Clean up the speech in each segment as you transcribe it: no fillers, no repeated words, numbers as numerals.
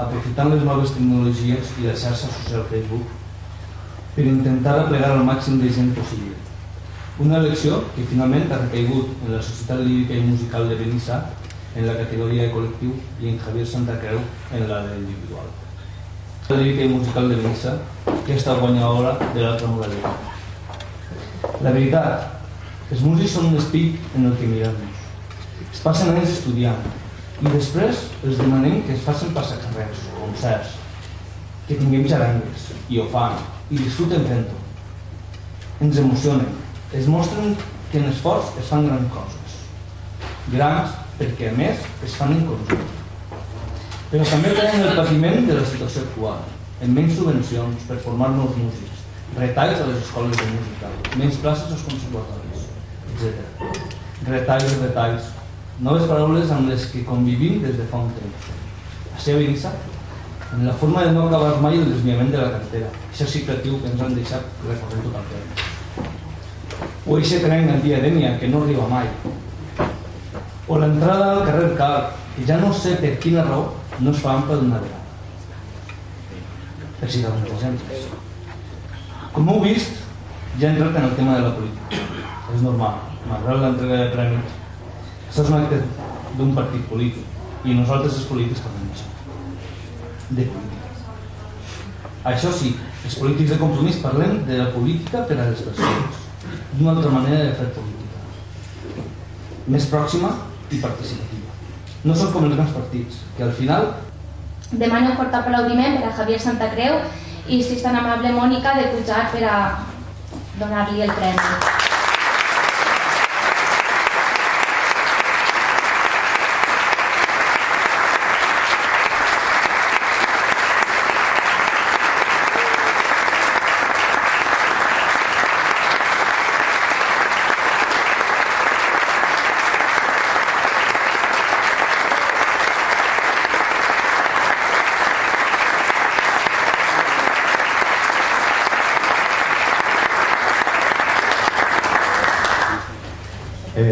aprofitant les noves tecnologies i la xarxa social Facebook per intentar aplegar al màxim de gent possible. Una elecció que finalment ha recaigut en la Societat Lírica i Musical de Benissa en la categoria de col·lectiu i en Javier Santacreu en la d'individual. La Lírica i Musical de Benissa que ha estat guanyadora de l'altra modalitat. La veritat, els músics són un espill en el que mirar-nos. Es passen anys estudiant i després els demanem que es facin passacarrers, concerts, que tinguem xarangues, i ho fan, i disfruten fent-ho. Ens emocionen, es mostren que en esforç es fan grans coses. Grans perquè a més es fan en conjunt. Però també tenen el patiment de la situació actual, amb menys subvencions per formar nous músics, retalls a les escoles de música, menys places als conservatoris, etc. Retalls, noves paraules amb les que convivim des de fa un temps. Així a Benissa, en la forma de no acabar mai el desviament de la carretera, exercici creatiu que ens han deixat recorrent tot el temps. O eixe tren antiadèmia que no arriba mai. O l'entrada al carrer Cal, que ja no sé per quina raó no es fa ampla d'una vegada. Per citar uns exemples. Com heu vist, ja he entrat en el tema de la política. És normal, malgrat l'entrega de premis. Això és un acte d'un partit polític i nosaltres els polítics parlem d'això. De política. Això sí, els polítics de compromís parlem de la política per a les persones, d'una altra manera de fer política. Més pròxima i participativa. No són com els grans partits, que al final... Demano un fort aplaudiment per a Javier Santacreu i si és tan amable Mònica de pujar per a donar-li el premi.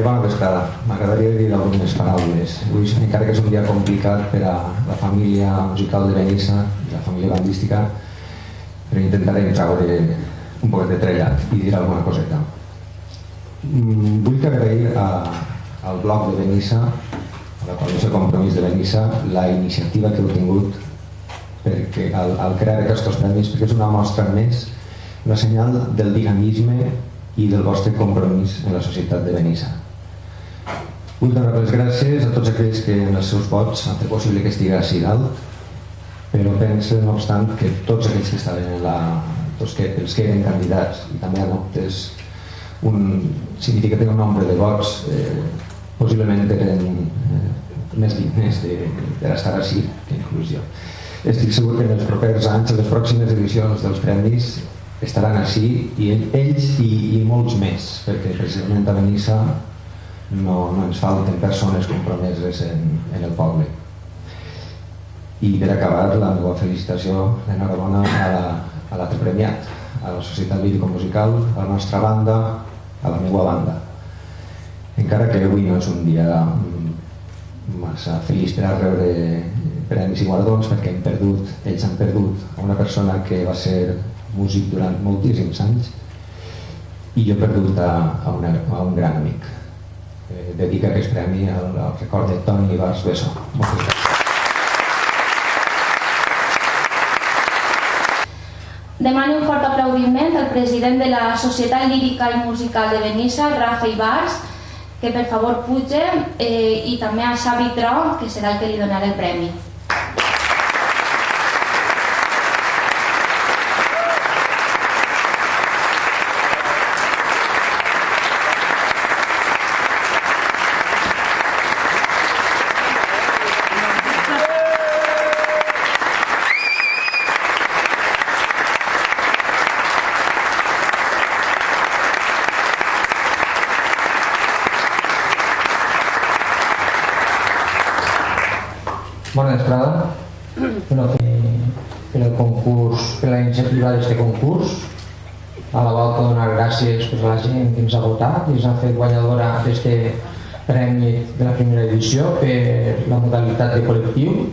Bona vesprada. M'agradaria dir algunes paraules. Avui, encara que és un dia complicat per a la família musical de Benissa i la família bandística, però intentaré traure un poc de trellat i dir alguna coseta. Vull agrair al bloc de Benissa, a la Coalició Compromís de Benissa, la iniciativa que heu tingut perquè, al crear aquests premis, perquè és una mostra més, una senyal del dinamisme i del vostre compromís en la societat de Benissa. Vull donar les gràcies a tots aquells que en els seus vots han fet possible que estigui així dalt, però penso, no obstant, que tots aquells que estaven els que eren candidats i també adoptes un significatiu nombre de vots, possiblement eren més dignes per estar així que inclús jo. Estic segur que en els propers anys, en les pròximes edicions dels premis, estaran així, i ells i molts més, perquè precisament a Benissa no ens falten persones compromeses en el poble. I per acabar, la meva felicitació, l'enhorabona a l'altre premiat, a la Societat Lírico-Musical, a la nostra banda, a la meva banda. Encara que avui no és un dia massa feliç per a rebre premis i guardons, perquè ells han perdut a una persona que va ser músic durant moltíssims anys, i jo he perdut a un gran amic. Dedica aquest premi al record de Toni Ibars Besso. Moltes gràcies. Demano un fort aplaudiment al president de la Societat Lírica i Musical de Benissa, Rafa Ibars, que per favor puge, i també a Xavi Tro, que serà el que li donarà el premi. Bona vesprada. Per el concurs, per la iniciativa d'aquest concurs, a la volta donar gràcies a la gent que ens ha votat i ens ha fet guanyadora d'aquest premi de la primera edició per la modalitat de col·lectiu.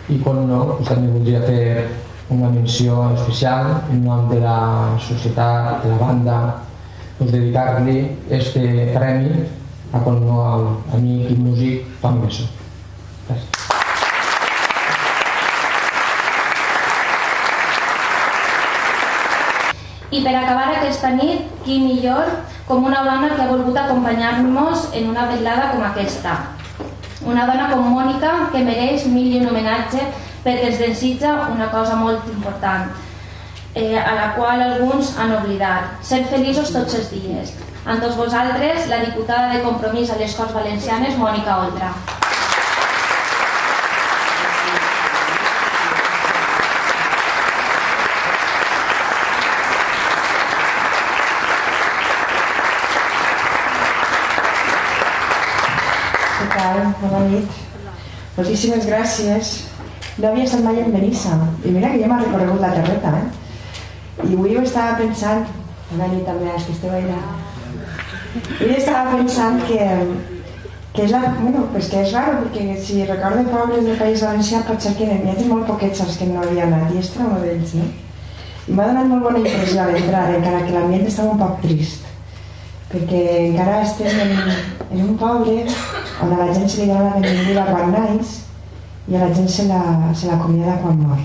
I com no, també voldria fer una menció especial en nom de la societat, de la banda, dedicar-li este premi a com no al amic i músic Toni Bessó. Gràcies. I per acabar aquesta nit, qui millor com una dona que ha volgut acompanyar-nos en una vetllada com aquesta. Una dona com Mònica que mereix mil i un homenatge perquè ens desitja una cosa molt important, a la qual alguns han oblidat: ser feliços tots els dies. Amb tots vosaltres, la diputada de Compromís a les Corts Valencianes, Mònica Oltra. Bona nit. Moltíssimes gràcies. No havia estat mai en Benissa i mira que ja m'ha recorregut la terreta, I avui jo estava pensant, bona nit també als que esteu allà, avui estava pensant que és que és raro, perquè si recordo pobles del País Valencià pot ser que n'hi hagi molt poquets els que no havia anat i este era un d'ells, I m'ha donat molt bona impressió a l'entrar, encara que l'ambient estava un poc trist, perquè encara estem en un poble on a la gent se li dona la benvinguda quan naix i a la gent se l'acomiada quan mor,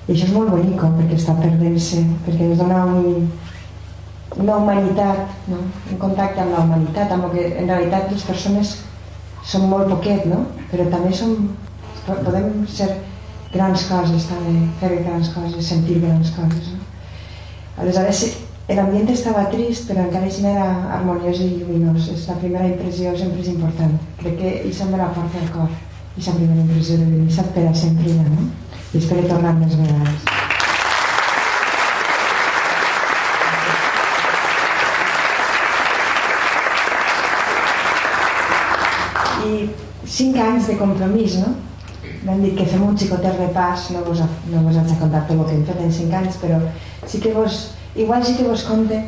I això és molt bonic, perquè està perdent-se, perquè ens dona una humanitat, un contacte amb la humanitat, amb el que en realitat les persones són molt poquet, però també podem ser grans coses, també, fer grans coses, sentir grans coses. Aleshores, l'ambient estava trist, però encara així era harmoniós i lluminós. La primera impressió sempre és important. Crec que això me la porta al cor. Aquesta primera impressió de Benissa per a sempre ja, I espero tornar més vegades. I 5 anys de compromís, M'han dit que fem un xicotet repàs, no vos haig de contar tot el que hem fet en 5 anys, però sí que igual sí que vos conte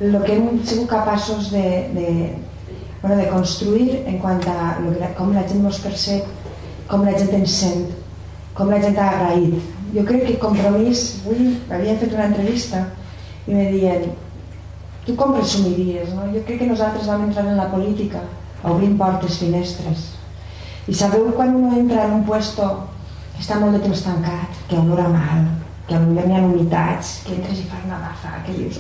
el que hem sigut capaços de construir en quant a com la gent ens percep, com la gent ens sent, com la gent ha agraït. Jo crec que Compromís, avui havien fet una entrevista i me diuen: tu com presumiries? Jo crec que nosaltres vam entrar en la política obrint portes, finestres, i sabeu quan uno entra en un puesto que està molt de temps tancat, que olora mal, que potser n'hi ha humitats, que entres i fas una gafa, que dius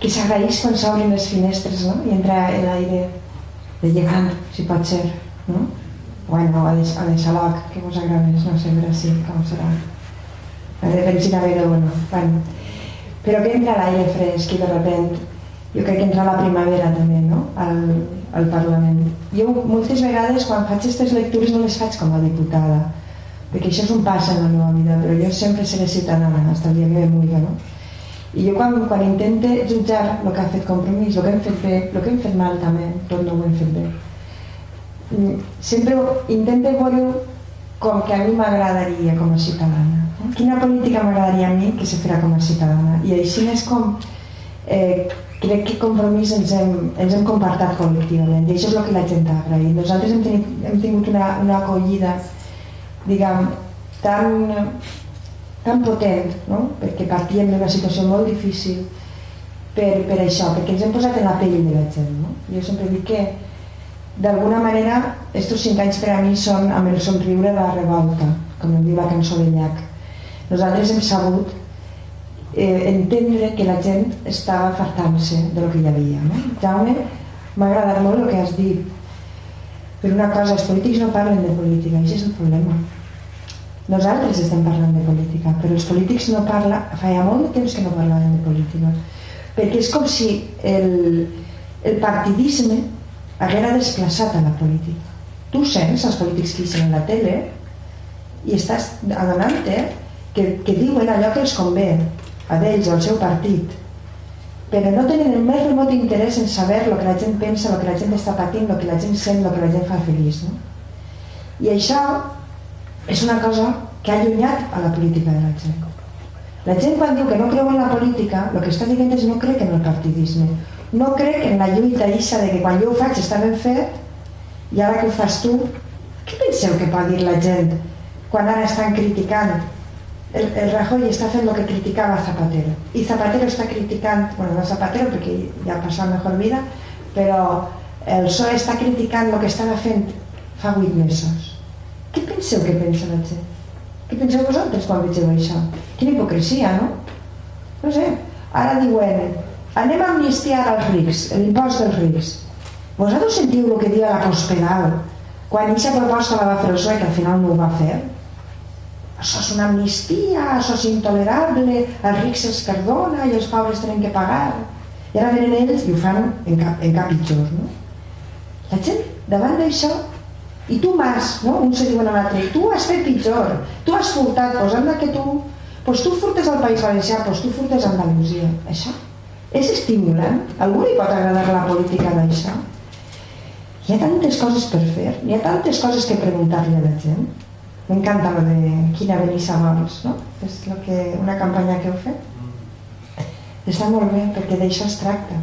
que s'agraeix quan s'obren les finestres, i entra l'aire de llegant, si pot ser, bueno, a de Xaloc, que vos agrada més, no sé, però sí, com serà, a de Benzina Vero, bueno, però que entra l'aire fresc i de repent jo crec que entra la primavera també, al Parlament. Jo moltes vegades quan faig aquestes lectures no les faig com a diputada, perquè això és un pas en la meva vida, però jo sempre seré ciutadana fins el dia que me muera, I jo quan intento jutjar el que ha fet Compromís, el que hem fet bé, el que hem fet mal també, tot no ho hem fet bé, sempre intento veure com que a mi m'agradaria com a ciutadana, quina política m'agradaria a mi que se farà com a ciutadana, i així és com crec que Compromís ens hem compartit col·lectivament, i això és el que la gent ha agraït. Nosaltres hem tingut una acollida, diguem, tan potent, perquè partíem d'una situació molt difícil per això, perquè ens hem posat en la pell de la gent. Jo sempre dic que d'alguna manera estos 5 anys per a mi són amb el somriure de la revolta, com em diu la cançó de Llach. Nosaltres hem sabut entendre que la gent estava fartant-se del que hi havia. Jaume, m'ha agradat molt el que has dit, però una cosa, els polítics no parlen de política, i això és el problema. Nosaltres estem parlant de política, però els polítics no parlen, feia molt de temps que no parlaven de política, perquè és com si el partidisme haguera desplaçat a la política. Tu sents els polítics que ixen a la tele i estàs adonant-te que diuen allò que els convé a d'ells o al seu partit, però no tenen el més remot interès en saber el que la gent pensa, el que la gent està patint, el que la gent sent, el que la gent fa feliç. I això és una cosa que ha allunyat a la política de la gent. La gent quan diu que no creu en la política, el que està dient és no crec en el partidisme, no crec en la lluita ixa de que quan jo ho faig està ben fet i ara que ho fas tu, què penseu que pot dir la gent quan ara estan criticant el Rajoy està fent el que criticava Zapatero i Zapatero està criticant, bueno, no Zapatero perquè ja ha passat mejor vida, però el PSOE està criticant el que estava fent fa 8 mesos. Què penseu que pensa la gent? Què penseu vosaltres quan vegeu això? Quina hipocresia, no? No sé, ara diuen anem a amnistiar als rics, l'impost dels rics. Vosaltres sentiu el que diu la Cospedal quan aquesta proposta la va fer el PSOE, que al final no ho va fer? Això és una amnistia, això és intolerable, els rics es perdona i els pobres tenen que pagar. I ara venen ells i ho fan en cap pitjor, no? La gent, davant d'això, i tu m'has, no? Un se diuen a l'altre, tu has fet pitjor, tu has furtat, doncs anda que tu, doncs tu furtes al País Valencià, doncs tu furtes a Andalusia. Això és estimulant? Algú li pot agradar la política d'això? Hi ha tantes coses per fer, hi ha tantes coses que preguntar-li a la gent. M'encanta lo de quina Benissa vols, no? És una campanya que heu fet. Està molt bé, perquè d'això es tracta.